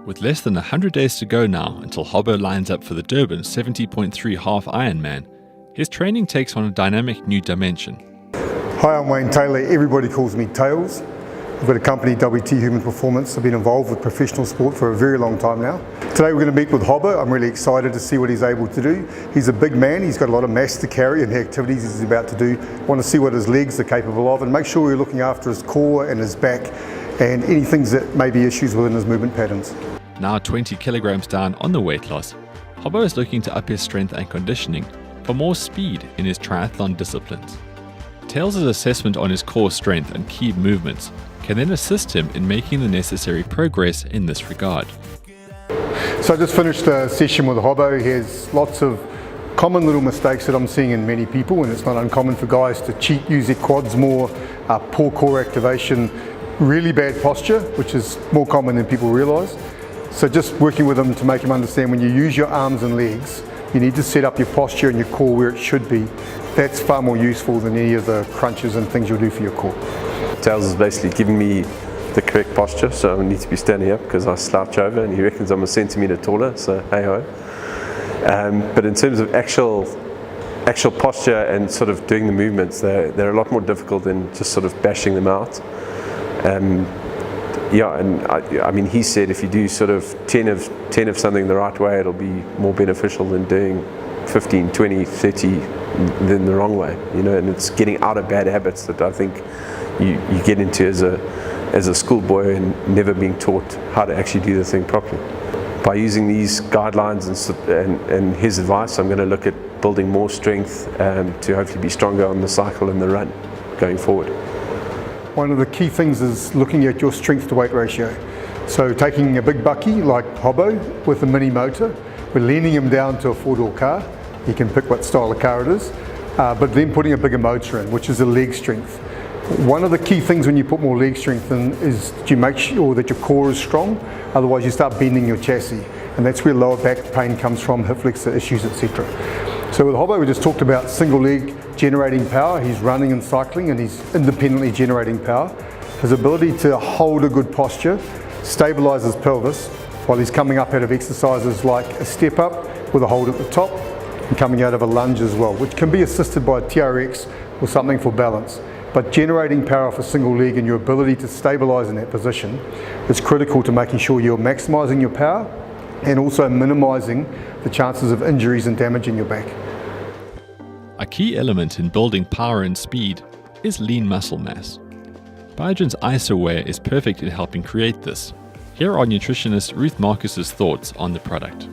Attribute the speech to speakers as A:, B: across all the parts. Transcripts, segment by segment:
A: With less than 100 days to go now until Hobbo lines up for the Durban 70.3 half Ironman, his training takes on a dynamic new dimension.
B: Hi, I'm Wayne Taylor. Everybody calls me Tails. I've got a company, WT Human Performance. I've been involved with professional sport for a very long time now. Today we're going to meet with Hobbo. I'm really excited to see what he's able to do. He's a big man, he's got a lot of mass to carry and the activities he's about to do. I want to see what his legs are capable of and make sure we're looking after his core and his back and any things that may be issues within his movement patterns.
A: Now 20 kilograms down on the weight loss, Hobbo is looking to up his strength and conditioning for more speed in his triathlon disciplines. Tails' assessment on his core strength and key movements can then assist him in making the necessary progress in this regard.
B: So I just finished a session with Hobbo. He has lots of common little mistakes that I'm seeing in many people, and it's not uncommon for guys to cheat, use their quads more, poor core activation, really bad posture, which is more common than people realise. So just working with him to make him understand when you use your arms and legs, you need to set up your posture and your core where it should be. That's far more useful than any of the crunches and things you'll do for your core.
C: Tails is basically giving me the correct posture, so I need to be standing up because I slouch over and he reckons I'm a centimetre taller, so hey ho. But in terms of actual posture and sort of doing the movements, they're a lot more difficult than just sort of bashing them out. Yeah, and I mean, he said if you do sort of 10 of something the right way, it'll be more beneficial than doing 15, 20, 30 than the wrong way, you know, and it's getting out of bad habits that I think you get into as a schoolboy and never being taught how to actually do the thing properly. By using these guidelines and his advice, I'm going to look at building more strength to hopefully be stronger on the cycle and the run going forward.
B: One of the key things is looking at your strength to weight ratio. So taking a big bucky like Hobbo with a mini motor, we're leaning him down to a four-door car. He can pick what style of car it is, but then putting a bigger motor in, which is a leg strength. One of the key things when you put more leg strength in is that you make sure that your core is strong, otherwise you start bending your chassis, and that's where lower back pain comes from, hip flexor issues, etc. So with Hobbo, we just talked about single leg generating power. He's running and cycling and he's independently generating power. His ability to hold a good posture, stabilise his pelvis while he's coming up out of exercises like a step up with a hold at the top and coming out of a lunge as well, which can be assisted by a TRX or something for balance. But generating power off a single leg and your ability to stabilise in that position is critical to making sure you're maximising your power and also minimising the chances of injuries and damage in your back.
A: A key element in building power and speed is lean muscle mass. Biogen's ISOWare is perfect in helping create this. Here are nutritionist Ruth Marcus's thoughts on the product.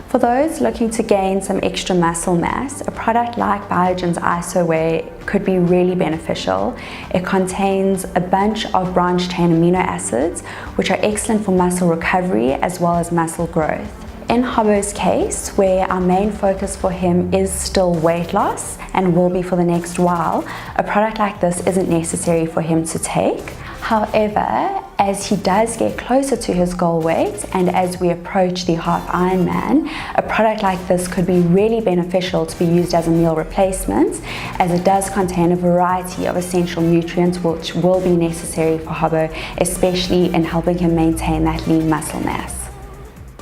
D: For those looking to gain some extra muscle mass, a product like Biogen's ISOWare could be really beneficial. It contains a bunch of branched-chain amino acids, which are excellent for muscle recovery as well as muscle growth. In Hobbo's case, where our main focus for him is still weight loss and will be for the next while, a product like this isn't necessary for him to take. However, as he does get closer to his goal weight and as we approach the half Ironman, a product like this could be really beneficial to be used as a meal replacement, as it does contain a variety of essential nutrients which will be necessary for Hobbo, especially in helping him maintain that lean muscle mass.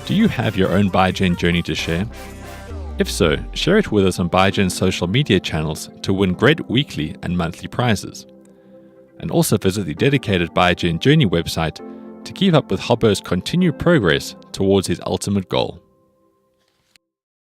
A: Do you have your own Biogen journey to share? If so, share it with us on Biogen's social media channels to win great weekly and monthly prizes. And also visit the dedicated Biogen Journey website to keep up with Hobbo's continued progress towards his ultimate goal.